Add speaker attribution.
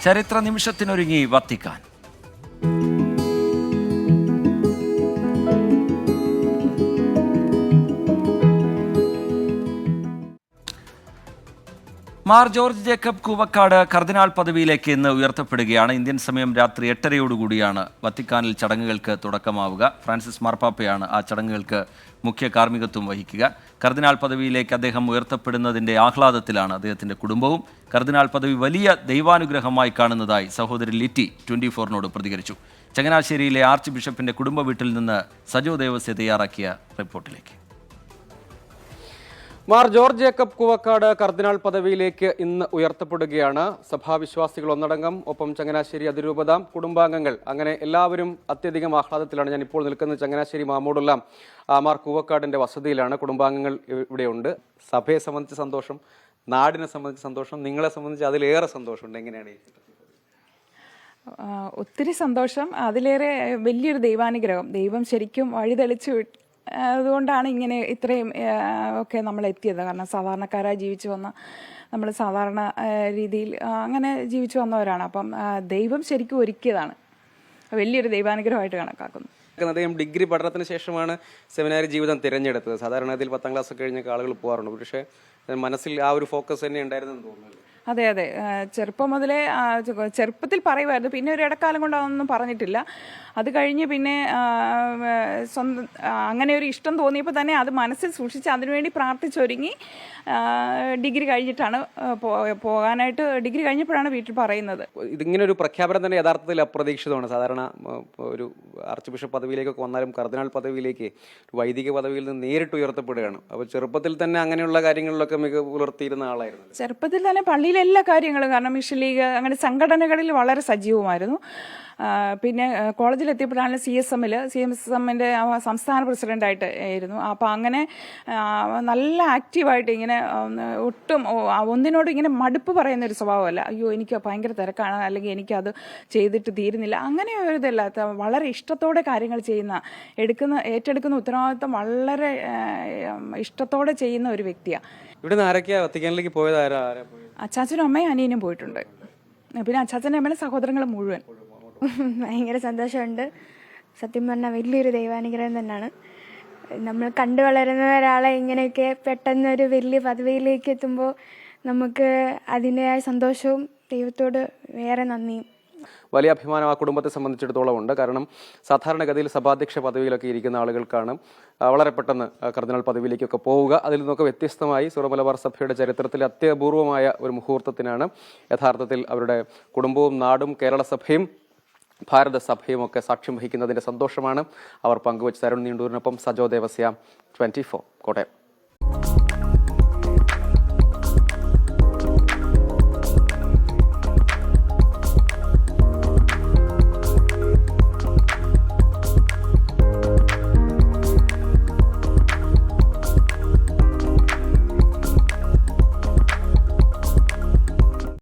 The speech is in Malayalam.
Speaker 1: ചരിത്ര നിമിഷത്തിനൊരുങ്ങി വത്തിക്കാൻ. മാർ ജോർജ് ജേക്കബ് കൂവക്കാട് കർദിനാൾ പദവിയിലേക്ക് ഇന്ന് ഉയർത്തപ്പെടുകയാണ്. ഇന്ത്യൻ സമയം രാത്രി 8:30 വത്തിക്കാനിൽ ചടങ്ങുകൾക്ക് തുടക്കമാവുക. ഫ്രാൻസിസ് മാർപ്പാപ്പയാണ് ആ ചടങ്ങുകൾക്ക് മുഖ്യ കാർമ്മികത്വം വഹിക്കുക. കർദിനാൾ പദവിയിലേക്ക് അദ്ദേഹം ഉയർത്തപ്പെടുന്നതിൻ്റെ ആഹ്ലാദത്തിലാണ് അദ്ദേഹത്തിൻ്റെ കുടുംബവും. കർദിനാൾ പദവി വലിയ ദൈവാനുഗ്രഹമായി കാണുന്നതായി സഹോദരി ലിറ്റി 24-നോട് പ്രതികരിച്ചു. ചങ്ങനാശ്ശേരിയിലെ ആർച്ച് ബിഷപ്പിൻ്റെ കുടുംബ വീട്ടിൽ നിന്ന് സജോ ദേവസ്യ തയ്യാറാക്കിയ റിപ്പോർട്ടിലേക്ക്.
Speaker 2: മാർ ജോർജ് ജേക്കബ് കൂവക്കാട് കർദിനാൾ പദവിയിലേക്ക് ഇന്ന് ഉയർത്തപ്പെടുകയാണ്. സഭാവിശ്വാസികൾ ഒന്നടങ്കം, ഒപ്പം ചങ്ങനാശ്ശേരി അതിരൂപത, കുടുംബാംഗങ്ങൾ, അങ്ങനെ എല്ലാവരും അത്യധികം ആഹ്ലാദത്തിലാണ്. ഞാൻ ഇപ്പോൾ നിൽക്കുന്നത് ചങ്ങനാശ്ശേരി മാമൂടുള്ള മാർ കൂവക്കാടിൻ്റെ വസതിയിലാണ്. കുടുംബാംഗങ്ങൾ ഇവിടെയുണ്ട്. സഭയെ സംബന്ധിച്ച് സന്തോഷം, നാടിനെ സംബന്ധിച്ച് സന്തോഷം, നിങ്ങളെ സംബന്ധിച്ച് അതിലേറെ സന്തോഷമുണ്ട്. എങ്ങനെയാണ്?
Speaker 3: ഒത്തിരി സന്തോഷം, അതിലേറെ വലിയൊരു ദൈവാനുഗ്രഹം. ദൈവം ശരിക്കും വഴിതെളിച്ചു അതുകൊണ്ടാണ് ഇങ്ങനെ ഇത്രയും ഒക്കെ നമ്മൾ എത്തിയത്. കാരണം സാധാരണക്കാരായി ജീവിച്ചു വന്ന നമ്മൾ സാധാരണ രീതിയിൽ അങ്ങനെ ജീവിച്ചു വന്നവരാണ്. അപ്പം ദൈവം ശരിക്കും ഒരുക്കിയതാണ്. വലിയൊരു ദൈവാനുഗ്രഹമായിട്ട് കണക്കാക്കുന്നു.
Speaker 2: അദ്ദേഹം ഡിഗ്രി പഠനത്തിന് ശേഷമാണ് സെമിനാരി ജീവിതം തിരഞ്ഞെടുത്തത്. സാധാരണ ഇതിൽ 10ാം ക്ലാസ് കഴിഞ്ഞൊക്കെ ആളുകൾ പോകാറുണ്ട്. പക്ഷേ മനസ്സിൽ ആ ഒരു ഫോക്കസ് തന്നെ ഉണ്ടായിരുന്നെന്ന് തോന്നുന്നു.
Speaker 3: അതെ, ചെറുപ്പം മുതലേ ചെറുപ്പത്തിൽ പറയുമായിരുന്നു. പിന്നെ ഒരു ഇടക്കാലം കൊണ്ട് അതൊന്നും പറഞ്ഞിട്ടില്ല. അത് കഴിഞ്ഞ് പിന്നെ സ്വന്തം അങ്ങനെ ഒരു ഇഷ്ടം തോന്നിയപ്പോൾ തന്നെ അത് മനസ്സിൽ സൂക്ഷിച്ച് അതിനുവേണ്ടി പ്രാർത്ഥിച്ചൊരുങ്ങി ഡിഗ്രി കഴിഞ്ഞിട്ടാണ് പോകാനായിട്ട്. ഡിഗ്രി കഴിഞ്ഞപ്പോഴാണ് വീട്ടിൽ പറയുന്നത്.
Speaker 2: ഇതിങ്ങനെ ഒരു പ്രഖ്യാപനം തന്നെ യഥാർത്ഥത്തിൽ അപ്രതീക്ഷിതമാണ്. സാധാരണ ഒരു ആർച്ച് ബിഷപ്പ് പദവിയിലേക്കൊക്കെ വന്നാലും കർദിനാൾ പദവിയിലേക്ക് വൈദിക പദവിയിൽ നിന്ന് നേരിട്ട് ഉയർത്തപ്പെടുകയാണ്. അപ്പോൾ ചെറുപ്പത്തിൽ തന്നെ അങ്ങനെയുള്ള കാര്യങ്ങളിലൊക്കെ മികവ് പുലർത്തിയിരുന്ന ആളായിരുന്നു.
Speaker 3: ചെറുപ്പത്തിൽ തന്നെ പള്ളിയിലെ എല്ലാ കാര്യങ്ങളും, കാരണം മിഷൻ ലീഗ് അങ്ങനെ സംഘടനകളിൽ വളരെ സജീവമായിരുന്നു. പിന്നെ കോളേജിലെത്തിയപ്പോഴാണ് CSMൻ്റെ സംസ്ഥാന പ്രസിഡൻ്റായിട്ട് ആയിരുന്നു. അപ്പോൾ അങ്ങനെ നല്ല ആക്റ്റീവായിട്ട് ഇങ്ങനെ ഒട്ടും ഒന്നിനോട് ഇങ്ങനെ മടുപ്പ് പറയുന്നൊരു സ്വഭാവമല്ല. അയ്യോ എനിക്ക് ഭയങ്കര തിരക്കാണ്, അല്ലെങ്കിൽ എനിക്കത് ചെയ്തിട്ട് തീരുന്നില്ല, അങ്ങനെ ഒരു ഇതല്ല. വളരെ ഇഷ്ടത്തോടെ കാര്യങ്ങൾ ചെയ്യുന്ന, ഏറ്റെടുക്കുന്ന ഉത്തരവാദിത്വം വളരെ ഇഷ്ടത്തോടെ ചെയ്യുന്ന ഒരു വ്യക്തിയാണ്.
Speaker 2: ഇവിടെ നിന്ന് ആരൊക്കെയാ വത്തിക്കാനിലേക്ക് പോയത്?
Speaker 3: അച്ചാച്ചനും അമ്മയും അനിയനും പോയിട്ടുണ്ട്. പിന്നെ അച്ചാച്ചൻ്റെ അമ്മയുടെ സഹോദരങ്ങൾ മുഴുവൻ.
Speaker 4: ഭയങ്കര സന്തോഷമുണ്ട്. സത്യം പറഞ്ഞാൽ വലിയൊരു ദൈവാനുഗ്രഹം തന്നെയാണ്. നമ്മൾ കണ്ടു വളരുന്ന ഒരാളെ ഇങ്ങനെയൊക്കെ പെട്ടെന്നൊരു വലിയ പദവിയിലേക്ക് എത്തുമ്പോൾ നമുക്ക് അതിൻ്റെതായ സന്തോഷവും ദൈവത്തോട് വേറെ നന്ദിയും.
Speaker 2: വലിയ അഭിമാനം ആ കുടുംബത്തെ സംബന്ധിച്ചിടത്തോളം ഉണ്ട്. കാരണം സാധാരണഗതിയിൽ സഭാധ്യക്ഷ പദവിയിലൊക്കെ ഇരിക്കുന്ന ആളുകൾക്കാണ് വളരെ പെട്ടെന്ന് കർദിനാൾ പദവിയിലേക്കൊക്കെ പോവുക. അതിൽ നിന്നൊക്കെ വ്യത്യസ്തമായി സീറോ മലബാർ സഭയുടെ ചരിത്രത്തിൽ അത്യപൂർവമായ ഒരു മുഹൂർത്തത്തിനാണ് യഥാർത്ഥത്തിൽ അവരുടെ കുടുംബവും നാടും കേരള സഭയും ഭാരത സഭയും ഒക്കെ സാക്ഷ്യം വഹിക്കുന്നതിൻ്റെ സന്തോഷമാണ് അവർ പങ്കുവച്ച്. തരുൺ നീണ്ടൂരിനൊപ്പം സജോ ദേവസ്യ, 24 കോട്ടയം.